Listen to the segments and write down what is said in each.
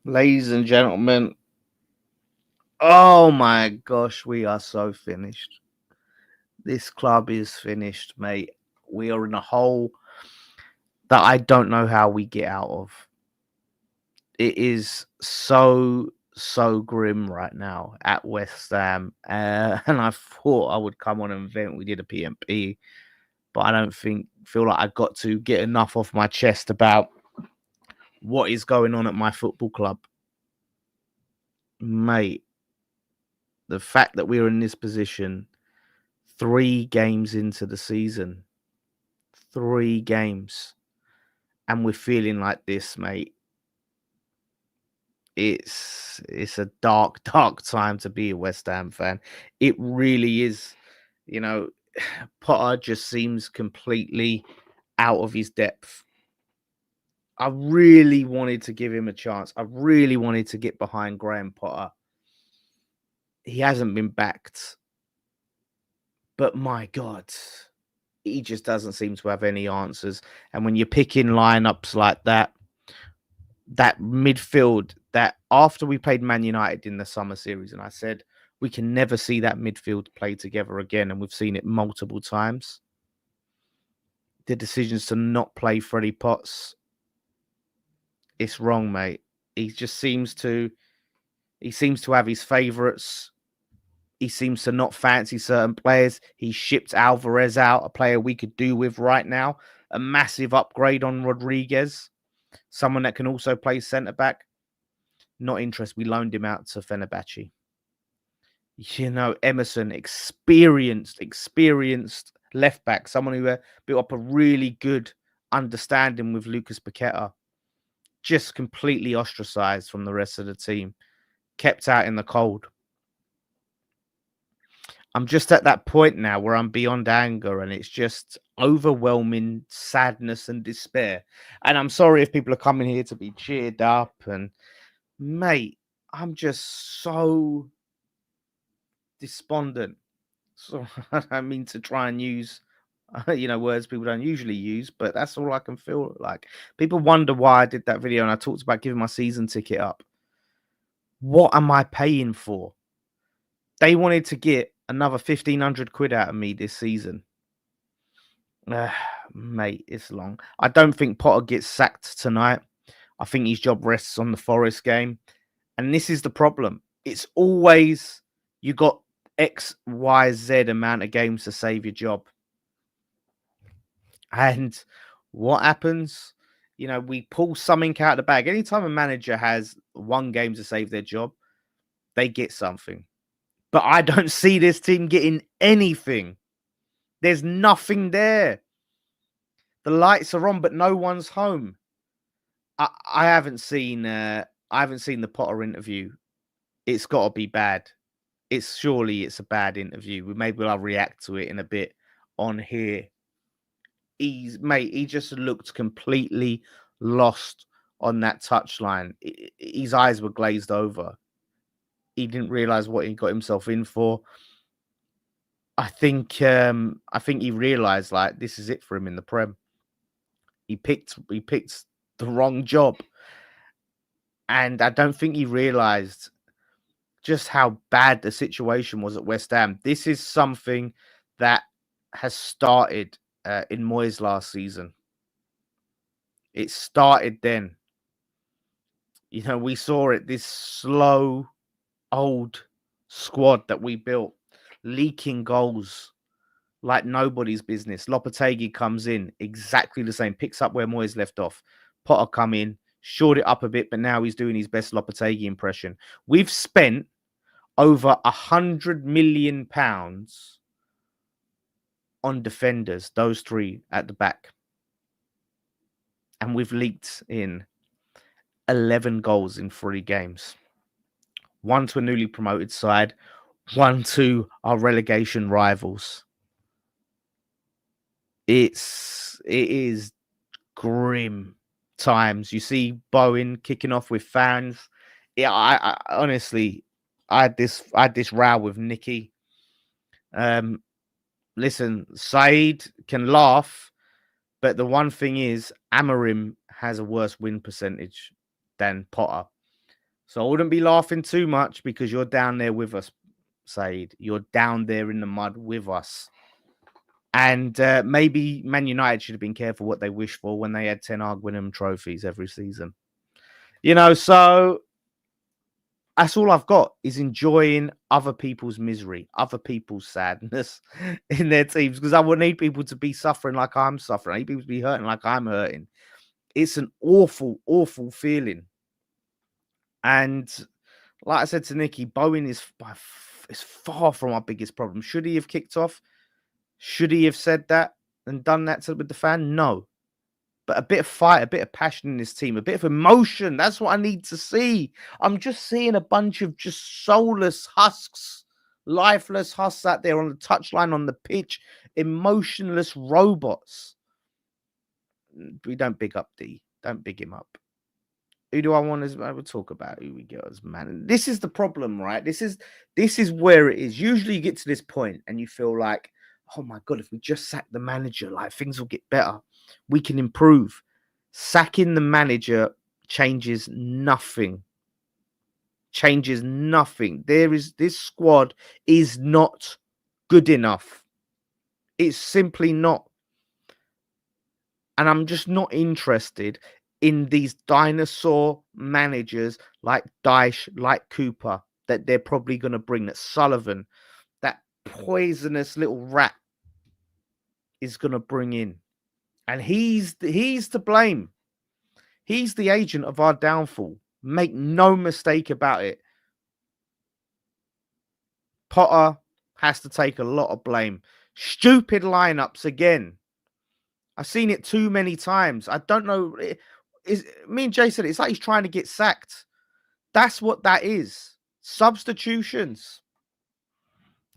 Ladies and gentlemen, oh my gosh, we are so finished. This club is finished, mate. We are in a hole that I don't know how we get out of. It is so grim right now at West Ham, and I thought I would come on and vent. We did a PMP, but I don't feel like I got to get enough off my chest about what is going on at my football club, mate. The fact that we're in this position 3 games into the season, 3 games, and we're feeling like this, mate. It's a dark time to be a West Ham fan. It really is. You know, Potter just seems completely out of his depth. I really wanted to give him a chance. I really wanted to get behind Graham Potter. He hasn't been backed. But my God, he just doesn't seem to have any answers. And when you're picking lineups like that midfield, that after we played Man United in the summer series, and I said we can never see that midfield play together again, and we've seen it multiple times. The decisions to not play Freddie Potts, it's wrong, mate. He seems to have his favourites. He seems to not fancy certain players. He shipped Alvarez out, a player we could do with right now. A massive upgrade on Rodriguez, someone that can also play centre back. Not interested. We loaned him out to Fenerbahce. Emerson, experienced left back, someone who built up a really good understanding with Lucas Paqueta. Just completely ostracized from the rest of the team, kept out in the cold. I'm just at that point now where I'm beyond anger, and it's just overwhelming sadness and despair. And I'm sorry if people are coming here to be cheered up. And mate, I'm just so despondent. So I don't mean to try and use, words people don't usually use, but that's all I can feel like. People wonder why I did that video and I talked about giving my season ticket up. What am I paying for? They wanted to get another 1,500 quid out of me this season. Mate, it's long. I don't think Potter gets sacked tonight. I think his job rests on the Forest game. And this is the problem. It's always you got X, Y, Z amount of games to save your job. And what happens? We pull something out of the bag. Anytime a manager has 1 game to save their job, they get something. But I don't see this team getting anything. There's nothing there. The lights are on, but no one's home. I haven't seen the Potter interview. It's got to be bad. Surely it's a bad interview. Maybe I'll react to it in a bit on here. He just looked completely lost on that touchline. His eyes were glazed over. He didn't realize what he got himself in for. I think he realized like this is it for him in the Prem. He picked the wrong job. And I don't think he realized just how bad the situation was at West Ham. This is something that has started in Moyes last season. It started then. We saw it, this slow, old squad that we built, leaking goals like nobody's business. Lopetegui comes in, exactly the same, picks up where Moyes left off. Potter come in, shored it up a bit, but now he's doing his best Lopetegui impression. We've spent over £100 million on defenders, those 3 at the back. And we've leaked in 11 goals in 3 games. 1 to a newly promoted side, 1 to our relegation rivals. It is grim times. You see Bowen kicking off with fans. Yeah, I honestly, I had this row with Nicky. Listen, Said can laugh, but the one thing is, Amorim has a worse win percentage than Potter. So I wouldn't be laughing too much because you're down there with us, Said. You're down there in the mud with us. And maybe Man United should have been careful what they wish for when they had Ten Hag win them trophies every season. So that's all I've got is enjoying other people's misery, other people's sadness in their teams, because I would need people to be suffering like I'm suffering. I need people to be hurting like I'm hurting. It's an awful, awful feeling. And like I said to Nikki, Bowen is far from our biggest problem. Should he have kicked off? Should he have said that and done that with the fan? No. But a bit of fight, a bit of passion in this team, a bit of emotion. That's what I need to see. I'm just seeing a bunch of just soulless husks, lifeless husks out there on the touchline, on the pitch, emotionless robots. We don't big up D. Don't big him up. Who do I want as I would talk about who we get as man? And this is the problem, right? This is where it is. Usually you get to this point and you feel like, oh my God, if we just sack the manager, like things will get better. We can improve. Sacking the manager changes nothing. Changes nothing. This squad is not good enough. It's simply not. And I'm just not interested in these dinosaur managers like Dyche, like Cooper, that they're probably going to bring, that Sullivan, that poisonous little rat is going to bring in. And he's to blame. He's the agent of our downfall. Make no mistake about it. Potter has to take a lot of blame. Stupid lineups again. I've seen it too many times. I don't know. Me and Jay said it's like he's trying to get sacked. That's what that is. Substitutions.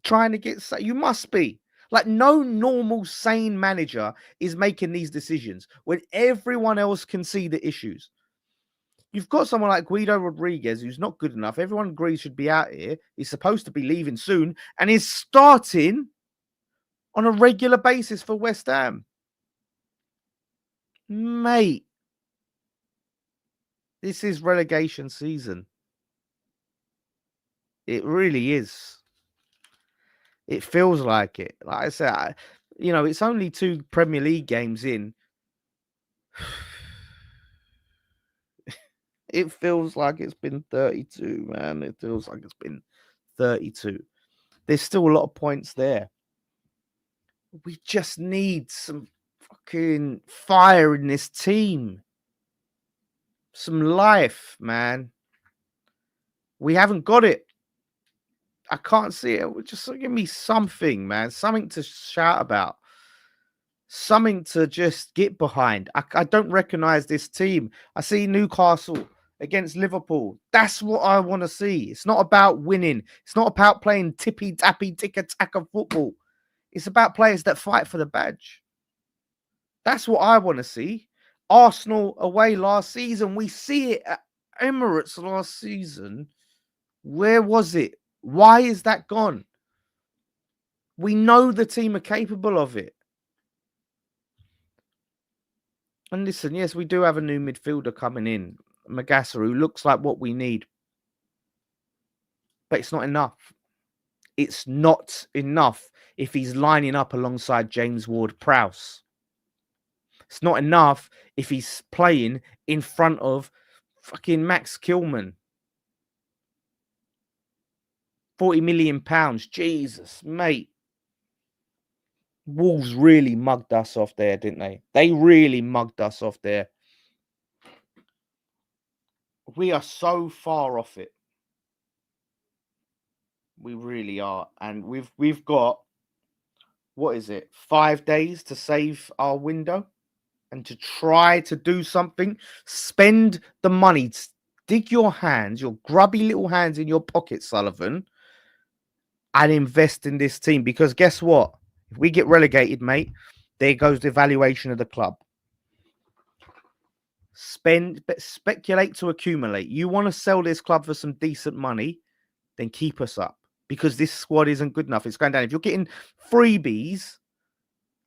Trying to get sacked. You must be. Like, no normal, sane manager is making these decisions when everyone else can see the issues. You've got someone like Guido Rodriguez who's not good enough. Everyone agrees should be out here. He's supposed to be leaving soon and is starting on a regular basis for West Ham. Mate, this is relegation season. It really is. It feels like it. Like I said, it's only 2 Premier League games in. It feels like it's been 32, man. It feels like it's been 32. There's still a lot of points there. We just need some fucking fire in this team. Some life, man. We haven't got it. I can't see it. Just give me something, man. Something to shout about. Something to just get behind. I don't recognize this team. I see Newcastle against Liverpool. That's what I want to see. It's not about winning. It's not about playing tippy-tappy, tick-a-tack-a football. It's about players that fight for the badge. That's what I want to see. Arsenal away last season. We see it at Emirates last season. Where was it? Why is that gone? We know the team are capable of it. And listen, yes, we do have a new midfielder coming in, Magassa, who looks like what we need. But it's not enough. It's not enough if he's lining up alongside James Ward-Prowse. It's not enough if he's playing in front of fucking Max Kilman. £40 million. Jesus, mate. Wolves really mugged us off there, didn't they? They really mugged us off there. We are so far off it. We really are. And we've got, what is it, 5 days to save our window and to try to do something. Spend the money. Dig your hands, your grubby little hands in your pocket, Sullivan, and invest in this team. Because guess what? If we get relegated, mate, there goes the valuation of the club. Speculate to accumulate. You want to sell this club for some decent money, then keep us up. Because this squad isn't good enough. It's going down. If you're getting freebies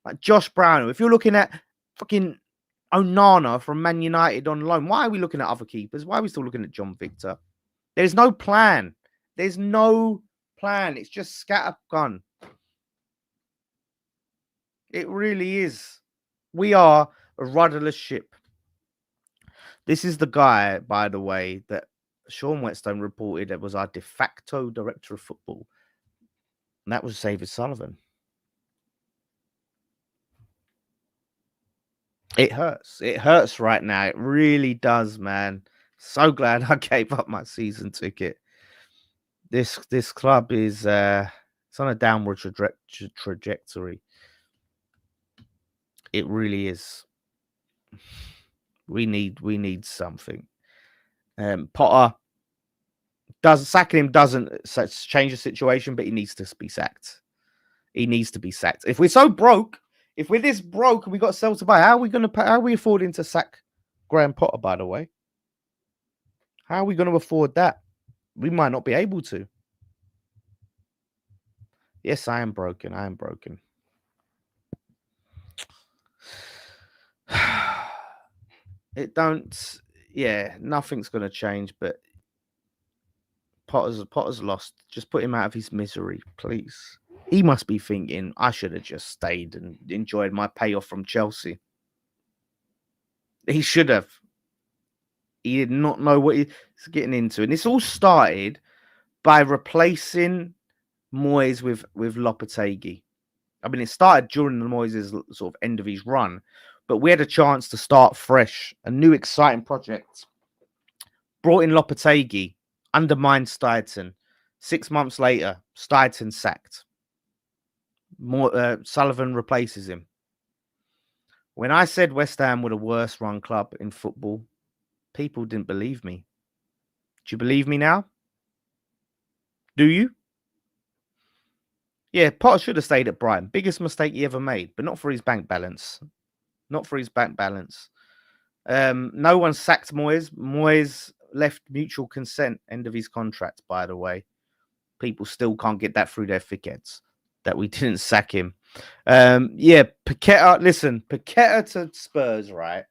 like Josh Brown, if you're looking at fucking Onana from Man United on loan, why are we looking at other keepers? Why are we still looking at John Victor? There's no plan. There's no plan. It's just scattergun. It really is. We are a rudderless ship. This is the guy, by the way, that Sean Whetstone reported that was our de facto director of football. And that was David Sullivan. It hurts. It hurts right now. It really does, man. So glad I gave up my season ticket. This club is it's on a downward trajectory. It really is. We need something. Potter sacking him doesn't change the situation, but he needs to be sacked. He needs to be sacked. If we're so broke, if we're this broke and we got to sell to buy, how are we going to pay? How are we affording to sack Graham Potter? By the way, how are we going to afford that? We might not be able to. Yes, I am broken. I am broken. It don't. Yeah, nothing's going to change. But Potter's lost. Just put him out of his misery, please. He must be thinking, I should have just stayed and enjoyed my payoff from Chelsea. He should have. He did not know what he's getting into. And this all started by replacing Moyes with Lopetegui. I mean, it started during the Moyes' sort of end of his run, but we had a chance to start fresh, a new exciting project. Brought in Lopetegui, undermined Steidton. 6 months later, Steidton sacked. Sullivan replaces him. When I said West Ham were the worst run club in football, people didn't believe me. Do you believe me now? Do you? Yeah, Potter should have stayed at Brighton. Biggest mistake he ever made, but not for his bank balance. Not for his bank balance. No one sacked Moyes. Moyes left mutual consent, end of his contract, by the way. People still can't get that through their thick heads that we didn't sack him. Yeah, Paqueta, listen, Paqueta to Spurs, right?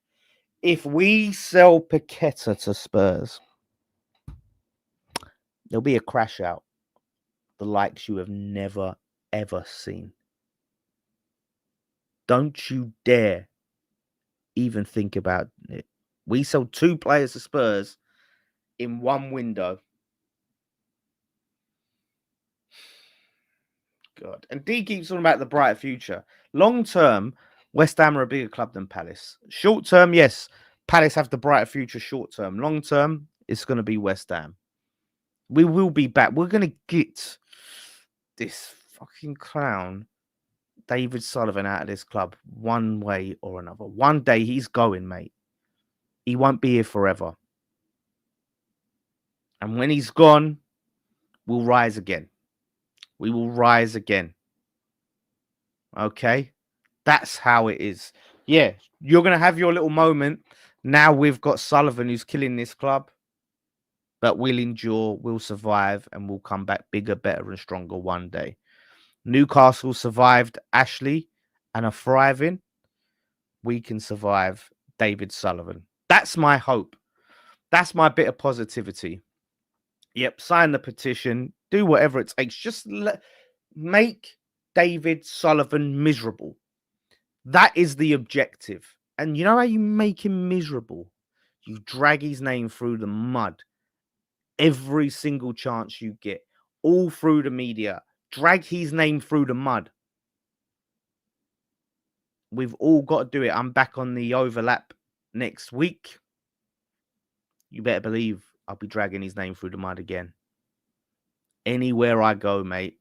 If we sell Paqueta to Spurs, there'll be a crash out. The likes you have never, ever seen. Don't you dare even think about it. We sold 2 players to Spurs in one window. God. And D keeps talking about the brighter future. Long term, West Ham are a bigger club than Palace. Short term, yes, Palace have the brighter future short term. Long term, it's going to be West Ham. We will be back. We're going to get this fucking clown, David Sullivan, out of this club one way or another. One day he's going, mate. He won't be here forever. And when he's gone, we'll rise again. We will rise again. Okay? That's how it is. Yeah, you're going to have your little moment. Now we've got Sullivan who's killing this club. But we'll endure, we'll survive, and we'll come back bigger, better, and stronger one day. Newcastle survived Ashley and are thriving. We can survive David Sullivan. That's my hope. That's my bit of positivity. Yep, sign the petition. Do whatever it takes. Just make David Sullivan miserable. That is the objective. And you know how you make him miserable? You drag his name through the mud every single chance you get, all through the media. Drag his name through the mud. We've all got to do it. I'm back on the overlap next week. You better believe I'll be dragging his name through the mud again. Anywhere I go, mate.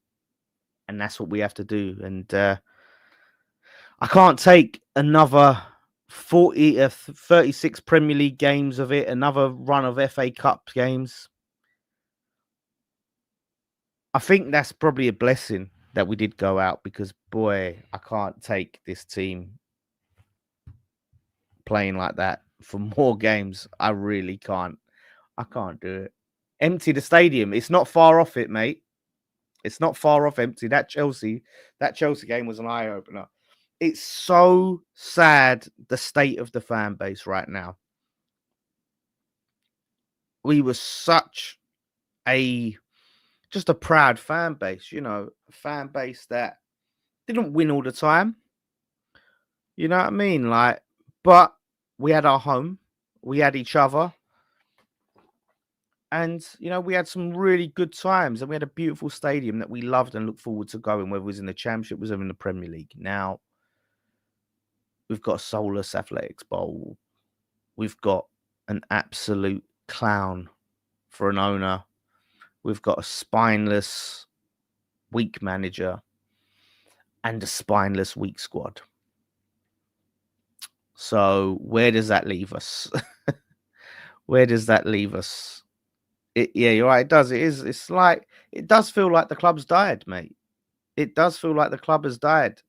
And that's what we have to do. And I can't take another 36 Premier League games of it, another run of FA Cup games. I think that's probably a blessing that we did go out because, boy, I can't take this team playing like that for more games. I really can't. I can't do it. Empty the stadium. It's not far off it, mate. It's not far off empty. That Chelsea game was an eye-opener. It's so sad, the state of the fan base right now. We were such a just a proud fan base, a fan base that didn't win all the time. You know what I mean? Like, but we had our home, we had each other, and we had some really good times, and we had a beautiful stadium that we loved and looked forward to going, whether it was in the Championship, was in the Premier League. Now we've got a soulless Athletics Bowl. We've got an absolute clown for an owner. We've got a spineless, weak manager and a spineless, weak squad. So where does that leave us? Where does that leave us? Yeah, you're right. It does. It is. It's like it does feel like the club's died, mate. It does feel like the club has died.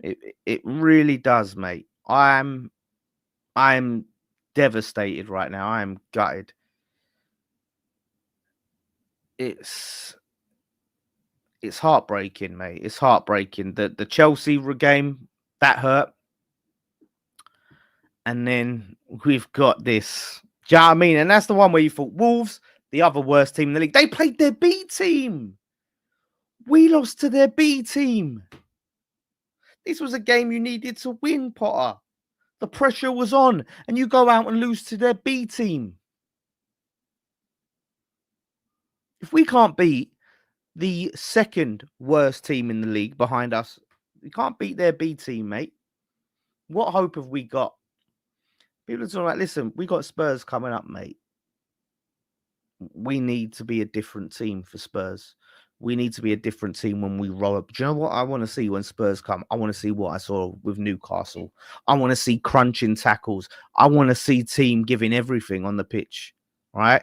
It really does, mate. I'm devastated right now. I'm gutted. It's heartbreaking, mate. It's heartbreaking. The Chelsea game that hurt, and then we've got this. Do you know what I mean? And that's the one where you thought Wolves, the other worst team in the league, they played their B team. We lost to their B team. This was a game you needed to win, Potter. The pressure was on, and you go out and lose to their B team. If we can't beat the second worst team in the league behind us, we can't beat their B team, mate. What hope have we got? People are talking about, listen, we got Spurs coming up, mate. We need to be a different team for Spurs. We need to be a different team when we roll up. Do you know what I want to see when Spurs come? I want to see what I saw with Newcastle. I want to see crunching tackles. I want to see team giving everything on the pitch, right?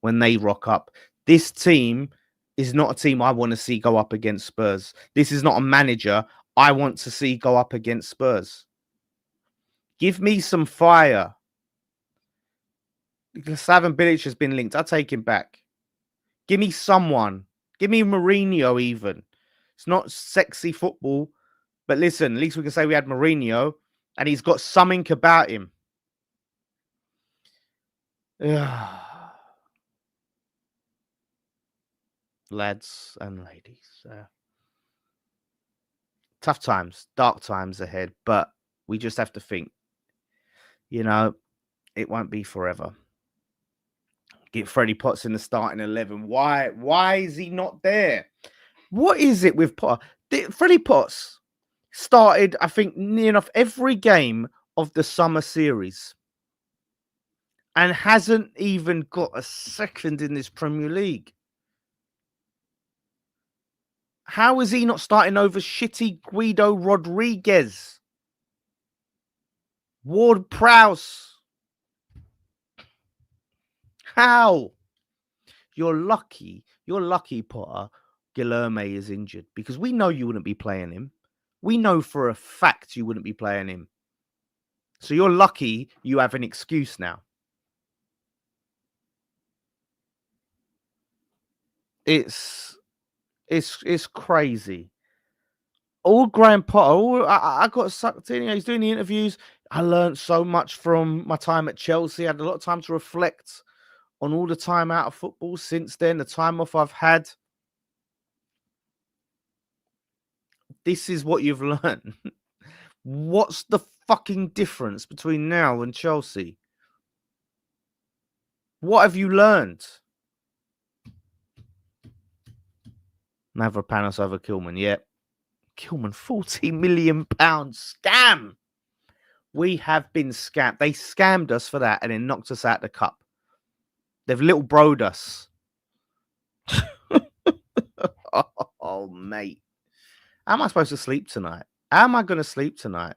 When they rock up. This team is not a team I want to see go up against Spurs. This is not a manager I want to see go up against Spurs. Give me some fire. Slaven Bilic has been linked. I'll take him back. Give me someone. Give me Mourinho even. It's not sexy football. But listen, at least we can say we had Mourinho and he's got something about him. Lads and ladies. Tough times, dark times ahead. But we just have to think, it won't be forever. Get Freddie Potts in the starting 11. Why is he not there? What is it with Potter? Freddie Potts started, I think, near enough every game of the summer series and hasn't even got a second in this Premier League. How is he not starting over shitty Guido Rodriguez? Ward Prowse? How? You're lucky, Potter. Guilherme is injured because we know you wouldn't be playing him. We know for a fact you wouldn't be playing him. So you're lucky you have an excuse now. It's crazy. All Graham Potter, I got sucked in. He's doing the interviews. I learned so much from my time at Chelsea. I had a lot of time to reflect on all the time out of football since then, the time off I've had. This is what you've learned. What's the fucking difference between now and Chelsea? What have you learned? Mavropanos over Kilman. Yeah. Kilman, £40 million scam. We have been scammed. They scammed us for that and then knocked us out the cup. They've little broed us. Oh, mate. How am I supposed to sleep tonight? How am I going to sleep tonight?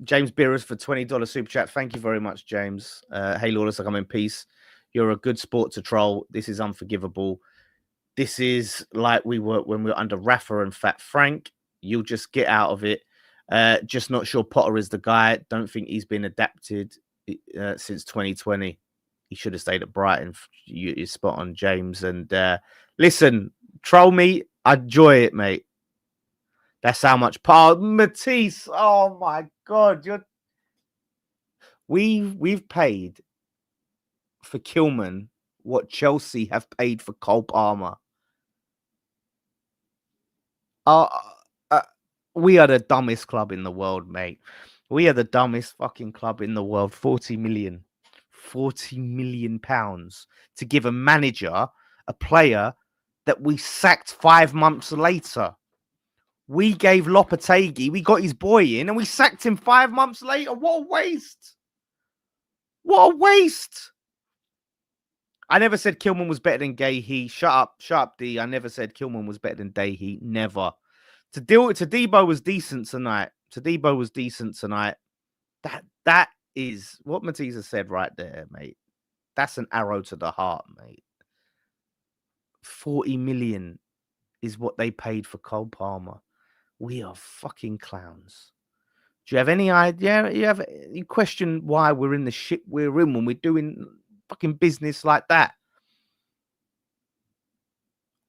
James Beerers for $20 super chat. Thank you very much, James. Hey, Lawless, I come in peace. You're a good sport to troll. This is unforgivable. This is like we were when we were under Rafa and Fat Frank. You'll just get out of it. Just not sure Potter is the guy. Don't think he's been adapted since 2020. He should have stayed at Brighton. You're spot on, James. And listen, troll me. I enjoy it, mate. That's how much power. Matisse. Oh my God. We've paid for Kilman what Chelsea have paid for Cole Palmer. Uh, uh, we are the dumbest club in the world, mate. We are the dumbest fucking club in the world. 40 million. 40 million pounds to give a manager, a player that we sacked 5 months later. We gave Lopetegui, we got his boy in, and we sacked him 5 months later. What a waste. What a waste. I never said Kilman was better than Gahey. Shut up, D. I never said Kilman was better than Dahey. Never. Tadibo was decent tonight. Tadibo was decent tonight. That is what Matisa said right there, mate. That's an arrow to the heart, mate. 40 million is what they paid for Cole Palmer. We are fucking clowns. Do you have any idea? You question why we're in the shit we're in when we're doing fucking business like that?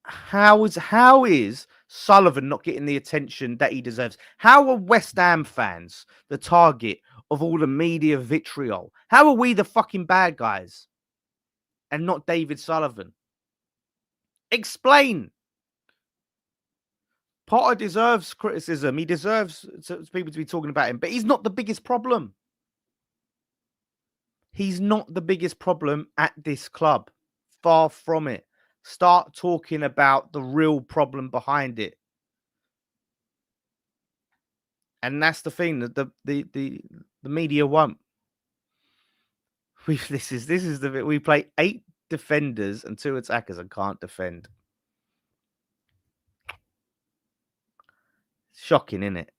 How is Sullivan not getting the attention that he deserves? How are West Ham fans the target of all the media vitriol? How are we the fucking bad guys and not David Sullivan? Explain. Potter deserves criticism. He deserves people to be talking about him, but he's not the biggest problem. He's not the biggest problem at this club. Far from it. Start talking about the real problem behind it. And that's the thing that the media won't. This is the bit. We play 8 defenders and 2 attackers and can't defend. Shocking, isn't it?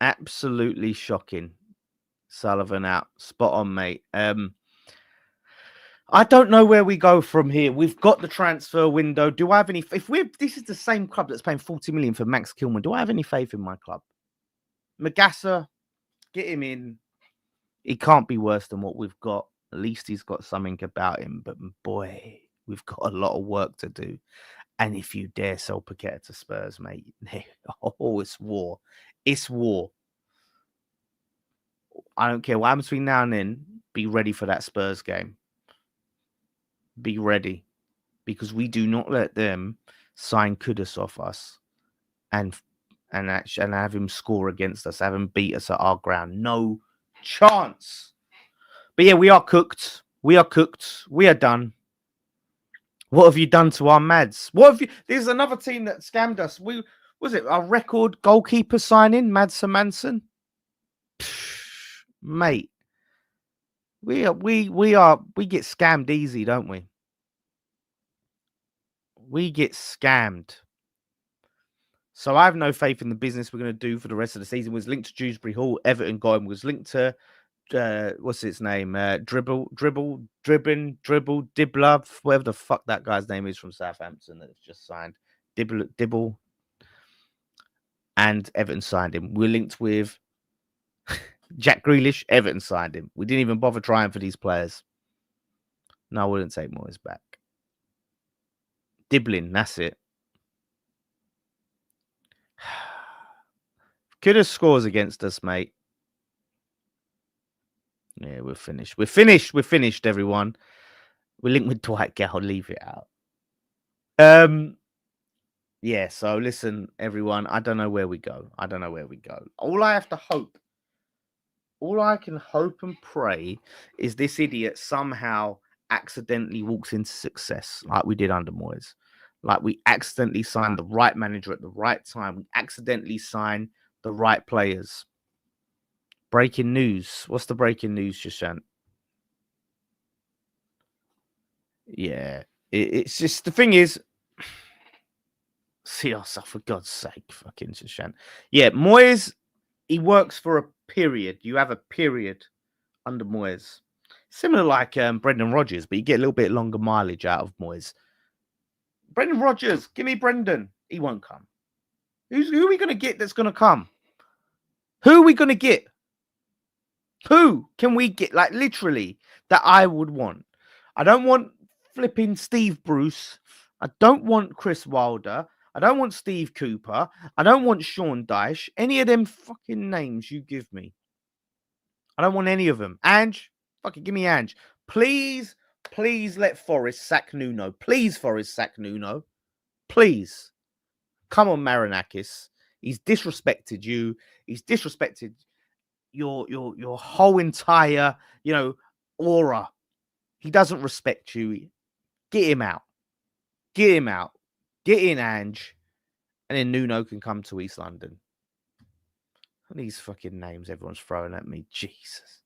Absolutely shocking. Sullivan out. Spot on, mate. I don't know where we go from here. We've got the transfer window. Do I have any? This is the same club that's paying 40 million for Max Kilman. Do I have any faith in my club? Magassa, get him in. He can't be worse than what we've got. At least he's got something about him. But boy, we've got a lot of work to do. And if you dare sell Paqueta to Spurs, mate, oh, it's war. It's war. I don't care what happens between now and then. Be ready for that Spurs game. Be ready. Because we do not let them sign Kudus off us and have him score against us, have him beat us at our ground. No chance. But yeah, we are cooked. We are cooked. We are done. What have you done to our Mads? What have you? There's another team that scammed us. Was it our record goalkeeper signing, Mads Hermansen? Mate, we get scammed easy, don't we? We get scammed. So I have no faith in the business we're going to do for the rest of the season. It was linked to Dewsbury Hall, Everton going. Was linked to what's its name? Dibbler, whatever the fuck that guy's name is from Southampton that's just signed. Dibble. And Everton signed him. We're linked with Jack Grealish. Everton signed him. We didn't even bother trying for these players. No, I wouldn't take Moyes back. Dibbling, that's it. Kudus scores against us, mate. Yeah, we're finished. We're finished, everyone. We're linked with Dwight Gale. Leave it out. Yeah, so listen, everyone. I don't know where we go. All I can hope and pray is this idiot somehow accidentally walks into success like we did under Moyes. Like we accidentally signed the right manager at the right time. We accidentally signed the right players. Breaking news. What's the breaking news, Shashank? Yeah. It's just, the thing is, see us, for God's sake, fucking Shashank. Yeah, Moyes, he works for a period. You have a period under Moyes. Similar like Brendan Rodgers, but you get a little bit longer mileage out of Moyes. Brendan Rodgers, give me Brendan. He won't come. Who are we going to get that's going to come? Who are we going to get? Who can we get, like, literally, that I would want? I don't want flipping Steve Bruce. I don't want Chris Wilder. I don't want Steve Cooper. I don't want Sean Dyche. Any of them fucking names you give me. I don't want any of them. Ange, fucking give me Ange. Please please let Forest sack Nuno. Please, Forest, sack Nuno. Please. Come on, Marinakis. He's disrespected you. He's disrespected your whole entire, aura. He doesn't respect you. Get him out. Get him out. Get in Ange. And then Nuno can come to East London. These fucking names everyone's throwing at me. Jesus.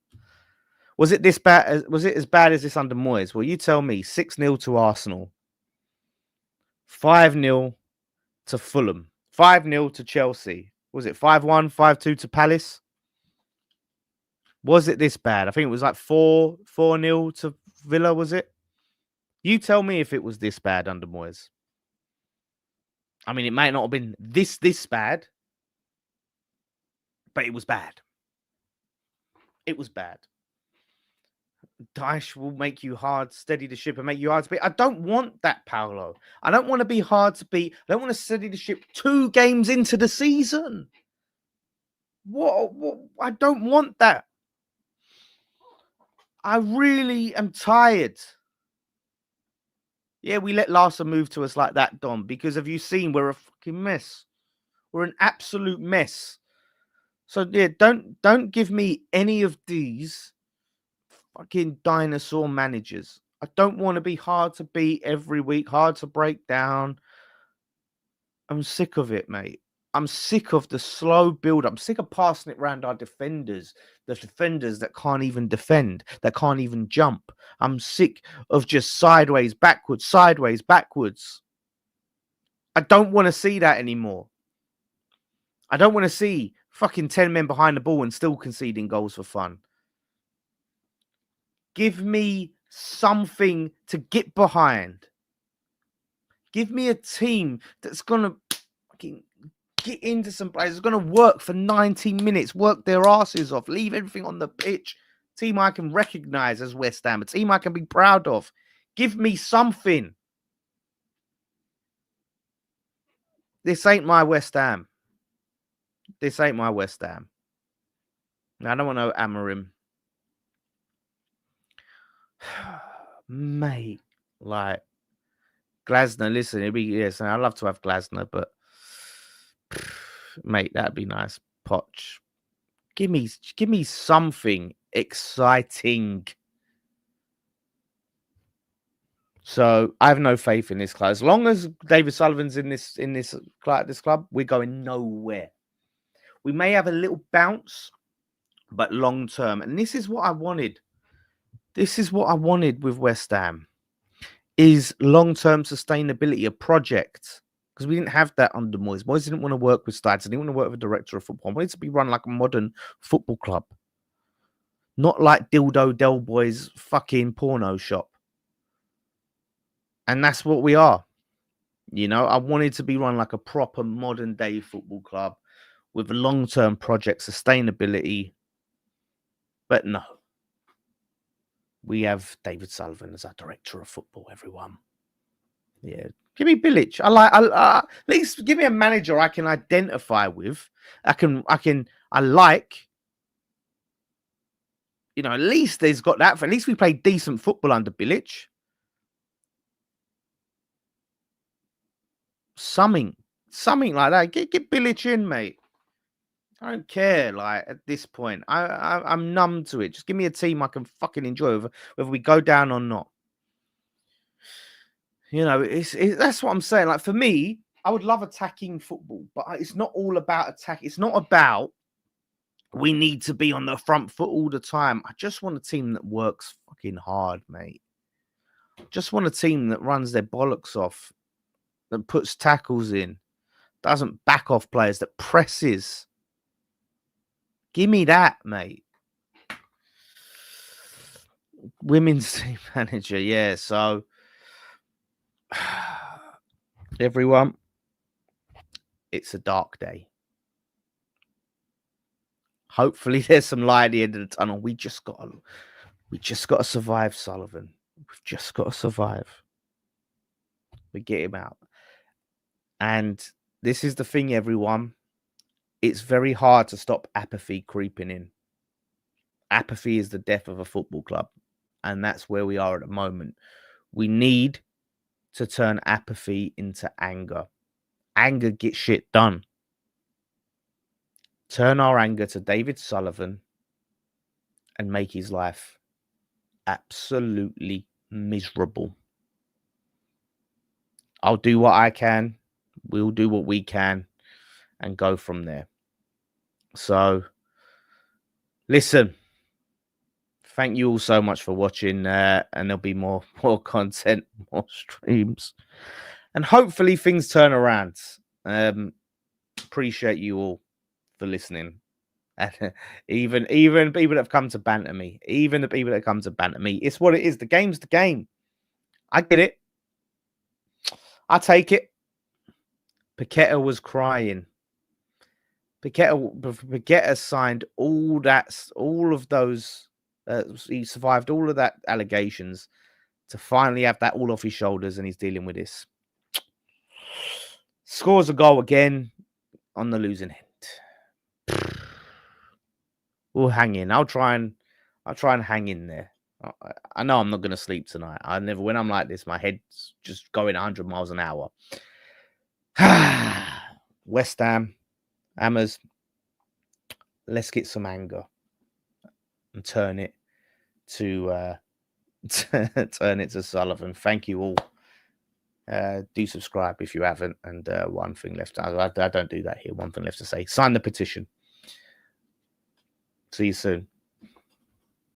Was it this bad? Was it as bad as this under Moyes? Well, you tell me. 6-0 to Arsenal. 5-0 to Fulham. 5-0 to Chelsea. Was it 5-1, 5-2 to Palace? Was it this bad? I think it was like 4-0 to Villa, was it? You tell me if it was this bad under Moyes. I mean, it might not have been this bad, but it was bad. It was bad. Daesh will make you hard, steady the ship, and make you hard to beat. I don't want that, Paolo. I don't want to be hard to beat. I don't want to steady the ship 2 games into the season. What? I don't want that. I really am tired. Yeah, we let Larson move to us like that, Dom, because have you seen we're a fucking mess? We're an absolute mess. So yeah, don't give me any of these fucking dinosaur managers. I don't want to be hard to beat every week, hard to break down. I'm sick of it, mate. I'm sick of the slow build. I'm sick of passing it around our defenders, the defenders that can't even defend, that can't even jump. I'm sick of just sideways, backwards, sideways, backwards. I don't want to see that anymore. I don't want to see fucking 10 men behind the ball and still conceding goals for fun. Give me something to get behind. Give me a team that's going to fucking get into some players. It's going to work for 90 minutes, work their asses off, leave everything on the pitch. Team I can recognize as West Ham, a team I can be proud of. Give me something. This ain't my West Ham. This ain't my West Ham. I don't want no Amorim. Mate, like Glasner, listen, it'd be I'd love to have Glasner, but mate, that'd be nice. Poch. Give me something exciting. So I have no faith in this club. As long as David Sullivan's in this club, we're going nowhere. We may have a little bounce, but long term. And this is what I wanted. This is what I wanted with West Ham. Is long-term sustainability, a project. Because we didn't have that under Moyes. Moyes didn't want to work with Stites. He didn't want to work with a director of football. I wanted to be run like a modern football club. Not like Dildo Del Boy's fucking porno shop. And that's what we are. I wanted to be run like a proper modern day football club with a long-term project, sustainability. But no. We have David Sullivan as our director of football, everyone. Yeah. Give me Bilic. At least give me a manager I can identify with. I like. At least there's got that. At least we play decent football under Bilic. Something like that. Get Bilic in, mate. I don't care. Like at this point, I'm numb to it. Just give me a team I can fucking enjoy, whether we go down or not. That's what I'm saying. Like for me, I would love attacking football, but it's not all about attack. It's not about we need to be on the front foot all the time. I just want a team that works fucking hard, mate. Just want a team that runs their bollocks off, that puts tackles in, doesn't back off players, that presses. Give me that, mate. Women's team manager, yeah. So, everyone, it's a dark day. Hopefully, there's some light at the end of the tunnel. We just got to survive, Sullivan. We've just got to survive. We get him out. And this is the thing, everyone. It's very hard to stop apathy creeping in. Apathy is the death of a football club. And that's where we are at the moment. We need to turn apathy into anger. Anger gets shit done. Turn our anger to David Sullivan and make his life absolutely miserable. I'll do what I can. We'll do what we can and go from there. So, listen, thank you all so much for watching, and there'll be more content, more streams, and hopefully things turn around. Appreciate you all for listening. And even people that have come to banter me, even the people that come to banter me, it's what it is. The game's the game. I get it. I take it. Paqueta was crying. Paqueta signed all of those. He survived all of that allegations to finally have that all off his shoulders, and he's dealing with this. Scores a goal again on the losing end. We'll hang in. I'll try and hang in there. I know I'm not going to sleep tonight. When I'm like this, my head's just going 100 miles an hour. West Ham, Hammers, let's get some anger and turn it to Sullivan. Thank you all. Do subscribe if you haven't. And one thing left. I don't do that here. One thing left to say. Sign the petition. See you soon.